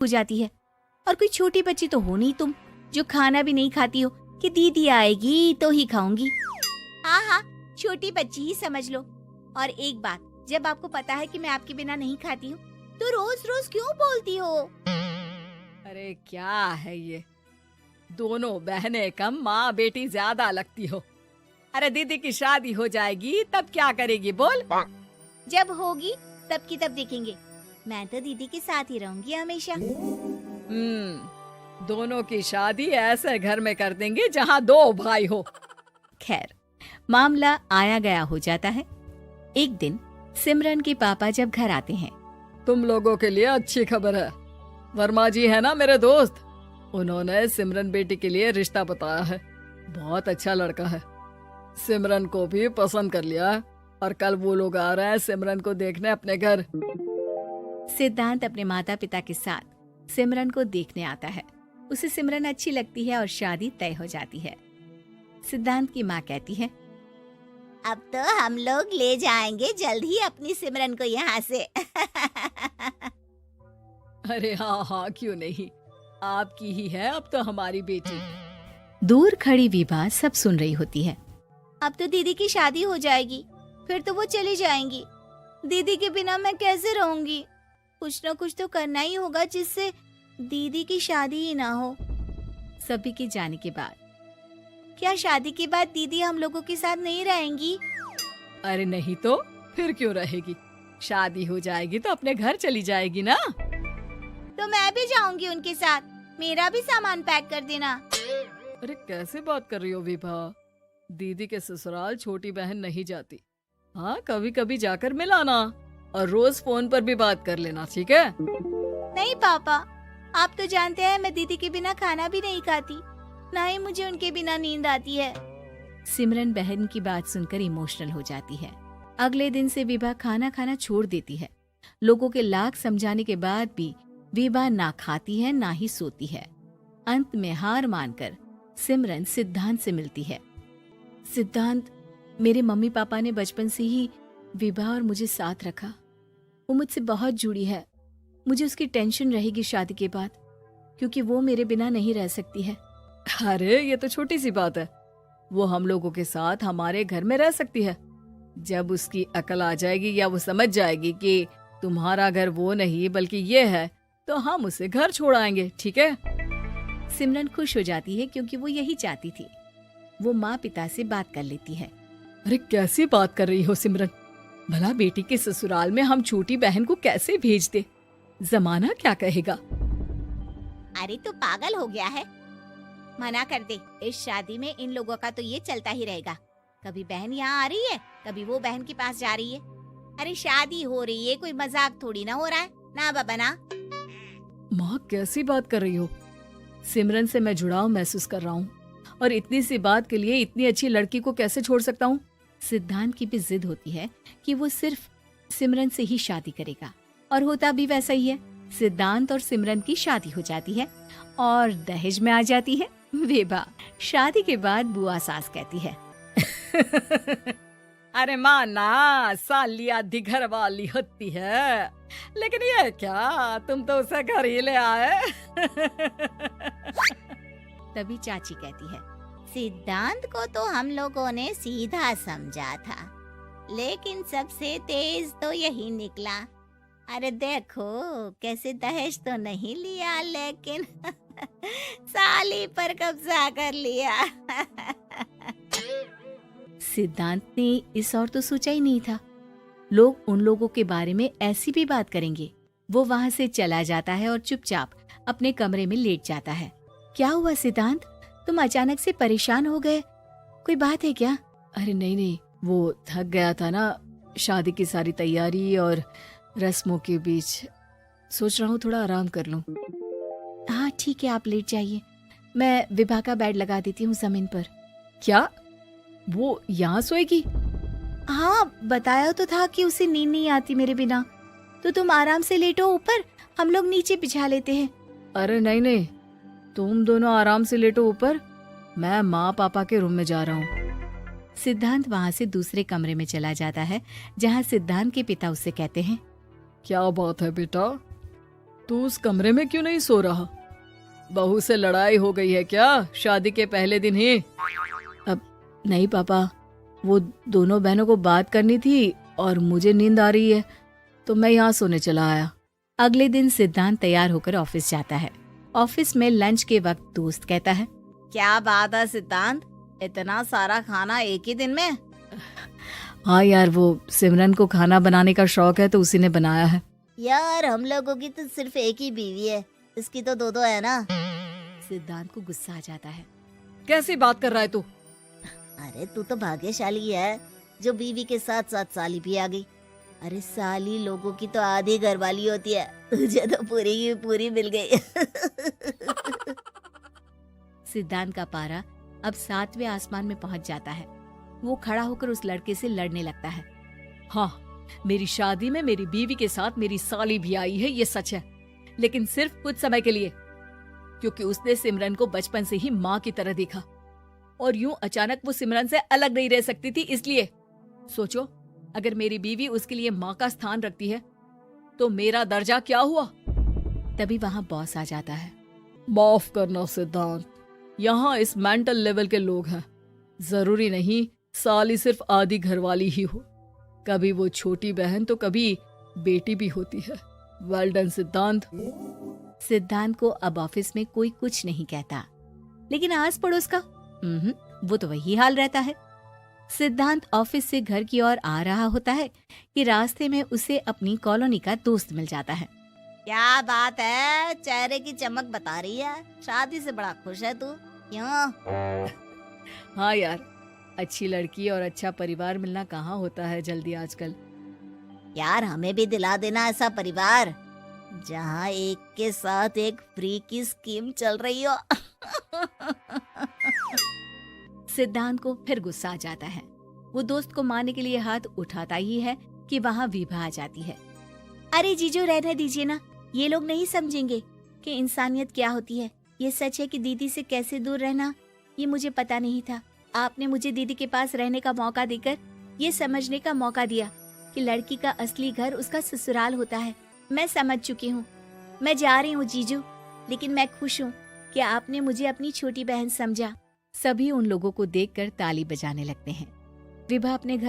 हो जाती है। और कोई छोटी बच्ची तो हो नहीं तुम, जो खाना भी नहीं खाती हो कि दीदी आएगी तो ही खाऊंगी। हाँ हाँ, छोटी बच्ची ही समझ लो। और एक बात, जब आपको पता है कि मैं आपके बिना नहीं खाती हूँ, तो रोज रोज क्यों बोलती हो? अरे क्या है ये, दोनों बहनें कम माँ बेटी ज्यादा लगती हो। अरे दीदी की शादी हो जाएगी तब क्या करेगी बोल? जब होगी तब की तब देखेंगे। मैं तो दीदी के साथ ही रहूंगी हमेशा। दोनों की शादी ऐसे घर में कर देंगे जहाँ दो भाई हो। खैर, मामला आया गया हो जाता है। एक दिन सिमरन के पापा जब घर आते हैं। तुम लोगों के लिए अच्छी खबर है। वर्मा जी है ना मेरे दोस्त, उन्होंने सिमरन बेटी के लिए रिश्ता बताया है। बहुत अच्छा लड़का है, सिमरन को भी पसंद कर लिया है और कल वो लोग आ रहे हैं सिमरन को देखने अपने घर। सिद्धांत अपने माता पिता के साथ सिमरन को देखने आता है। उसे सिमरन अच्छी लगती है और शादी तय हो जाती है। सिद्धांत की माँ कहती है, अब तो हम लोग ले जाएंगे जल्द ही अपनी सिमरन को यहाँ से। अरे हाँ हाँ, क्यों नहीं, आपकी ही है अब तो हमारी बेटी। दूर खड़ी विभा सब सुन रही होती है। अब तो दीदी की शादी हो जाएगी, फिर तो वो चली जाएंगी। दीदी के बिना मैं कैसे रहूंगी? कुछ न कुछ तो करना ही होगा जिससे दीदी की शादी ही ना हो। सभी के जाने के बाद क्या शादी के बाद दीदी हम लोगों के साथ नहीं रहेंगी? अरे नहीं तो फिर क्यों रहेगी, शादी हो जाएगी तो अपने घर चली जाएगी ना। तो मैं भी जाऊंगी उनके साथ, मेरा भी सामान पैक कर देना। अरे कैसे बात कर रही हो विभा, दीदी के ससुराल छोटी बहन नहीं जाती। हाँ, कभी कभी जाकर मिलाना और रोज फोन पर भी बात कर लेना, ठीक है? नहीं पापा, आप तो जानते हैं मैं दीदी के बिना खाना भी नहीं खाती, ना ही मुझे उनके बिना नींद आती है। सिमरन बहन की बात सुनकर इमोशनल हो जाती है। अगले दिन से विभा खाना खाना छोड़ देती है। लोगों के लाख समझाने के बाद भी विभा ना खाती है ना ही सोती है। अंत में हार मानकर सिमरन सिद्धांत से मिलती है। सिद्धांत, मेरे मम्मी पापा ने बचपन से ही विभा और मुझे साथ रखा। वो मुझसे बहुत जुड़ी है। मुझे उसकी टेंशन रहेगी शादी के बाद, क्योंकि वो मेरे बिना नहीं रह सकती है। अरे ये तो छोटी सी बात है, वो हम लोगों के साथ हमारे घर में रह सकती है। जब उसकी अकल आ जाएगी या वो समझ जाएगी कि तुम्हारा घर वो नहीं बल्कि ये है, तो हम उसे घर छोड़ आएंगे, ठीक है? सिमरन खुश हो जाती है क्योंकि वो यही चाहती थी। वो माँ पिता से बात कर लेती है। अरे कैसी बात कर रही हो सिमरन, भला बेटी के ससुराल में हम छोटी बहन को कैसे भेज दे? जमाना क्या कहेगा? अरे तो पागल हो गया है, मना कर दे। इस शादी में इन लोगों का तो ये चलता ही रहेगा। कभी बहन यहाँ आ रही है, कभी वो बहन के पास जा रही है। अरे शादी हो रही है, कोई मजाक थोड़ी ना हो रहा है ना बाबा ना। माँ कैसी बात कर रही हो? सिमरन से मैं जुड़ाव महसूस कर रहा हूँ और इतनी सी बात के लिए इतनी अच्छी लड़की को कैसे छोड़ सकता हूँ? सिद्धांत की भी जिद होती है कि वो सिर्फ सिमरन से ही शादी करेगा, और होता भी वैसा ही है। सिद्धांत और सिमरन की शादी हो जाती है और दहेज में आ जाती है विभा। शादी के बाद बुआ सास कहती है, अरे माँ ना, साली आधी घर वाली होती है, लेकिन ये क्या, तुम तो उसे घर ही ले आए। तभी चाची कहती है, सिद्धांत को तो हम लोगों ने सीधा समझा था, लेकिन सबसे तेज तो यही निकला। अरे देखो कैसे दहेज तो नहीं लिया, लेकिन साली पर कब्जा कर लिया। सिद्धांत ने इस और तो सोचा ही नहीं था, लोग उन लोगों के बारे में ऐसी भी बात करेंगे। वो वहाँ से चला जाता है और चुपचाप अपने कमरे में लेट जाता है। क्या हुआ सिद्धांत, तुम अचानक से परेशान हो गए, कोई बात है क्या? अरे नहीं, वो थक गया था ना, शादी की सारी तैयारी और रस्मों के बीच, सोच रहा हूँ थोड़ा आराम कर लूं। हाँ ठीक है, आप लेट जाइए, मैं विभा का बेड लगा देती हूँ जमीन पर। क्या वो यहाँ सोएगी? हाँ, बताया तो था कि उसे नींद नहीं आती मेरे बिना, तो तुम आराम से लेटो ऊपर, हम लोग नीचे बिछा लेते हैं। अरे नहीं, तुम दोनों आराम से लेटो ऊपर, मैं माँ पापा के रूम में जा रहा हूँ। सिद्धांत वहाँ से दूसरे कमरे में चला जाता है, जहाँ सिद्धांत के पिता उससे कहते हैं, क्या बात है बेटा, तू उस कमरे में क्यों नहीं सो रहा? बहू से लड़ाई हो गई है क्या शादी के पहले दिन ही? अब नहीं पापा, वो दोनों बहनों को बात करनी थी और मुझे नींद आ रही है तो मैं यहाँ सोने चला आया। अगले दिन सिद्धांत तैयार होकर ऑफिस जाता है। ऑफिस में लंच के वक्त दोस्त कहता है, क्या बात है सिद्धांत, इतना सारा खाना एक ही दिन में? हाँ यार, वो सिमरन को खाना बनाने का शौक है तो उसी ने बनाया है। यार हम लोगों की तो सिर्फ एक ही बीवी है, इसकी तो दो है ना। सिद्धांत को गुस्सा आ जाता है। कैसी बात कर रहा है तू? अरे तू तो भाग्यशाली है जो बीवी के साथ साथ साली भी आ गई। अरे साली लोगों की तो आधी घरवाली होती है, तुझे तो पूरी की पूरी मिल गई। सिद्धांत का पारा अब 7वें आसमान में पहुंच जाता है। वो खड़ा होकर उस लड़के से लड़ने लगता है। हाँ, मेरी शादी में मेरी बीवी के साथ मेरी साली भी आई है, ये सच है, लेकिन सिर्फ कुछ समय के लिए, क्योंकि उसने सिमरन को बचपन से ही माँ की तरह देखा और यूं अचानक वो सिमरन से अलग नहीं रह सकती थी। इसलिए सोचो, अगर मेरी बीवी उसके लिए माँ का स्थान रखती है तो मेरा दर्जा क्या हुआ? तभी वहाँ बॉस आ जाता है। माफ करना सिद्धांत, यहाँ इस मेंटल लेवल के लोग हैं। जरूरी नहीं साली सिर्फ आधी घरवाली ही हो, कभी वो छोटी बहन तो कभी बेटी भी होती है। वेल डन सिद्धांत। सिद्धांत को अब ऑफिस में कोई कुछ नहीं कहता, लेकिन आस पड़ोस का वो तो वही हाल रहता है। सिद्धांत ऑफिस से घर की ओर आ रहा होता है कि रास्ते में उसे अपनी कॉलोनी का दोस्त मिल जाता है। क्या बात है, चेहरे की चमक बता रही है, शादी से बड़ा खुश है तू, क्यों? हाँ यार, अच्छी लड़की और अच्छा परिवार मिलना कहाँ होता है जल्दी आजकल। यार हमें भी दिला देना ऐसा परिवार जहाँ एक के साथ एक फ्री की स्कीम चल रही हो। सिद्धांत को फिर गुस्सा आ जाता है। वो दोस्त को मारने के लिए हाथ उठाता ही है कि वहाँ विभा आ जाती है। अरे जीजू, रहने दीजिए ना, ये लोग नहीं समझेंगे कि इंसानियत क्या होती है। ये सच है कि दीदी से कैसे दूर रहना ये मुझे पता नहीं था। आपने मुझे दीदी के पास रहने का मौका देकर ये समझने का मौका दिया कि लड़की का असली घर उसका ससुराल होता है। मैं समझ चुकी हूँ, मैं जा रही हूँ जीजू, लेकिन मैं खुश हूँ कि आपने मुझे अपनी छोटी बहन समझा। सभी उन लोगों को देखकर ताली बजाने लगते हैं। विभा अपने घर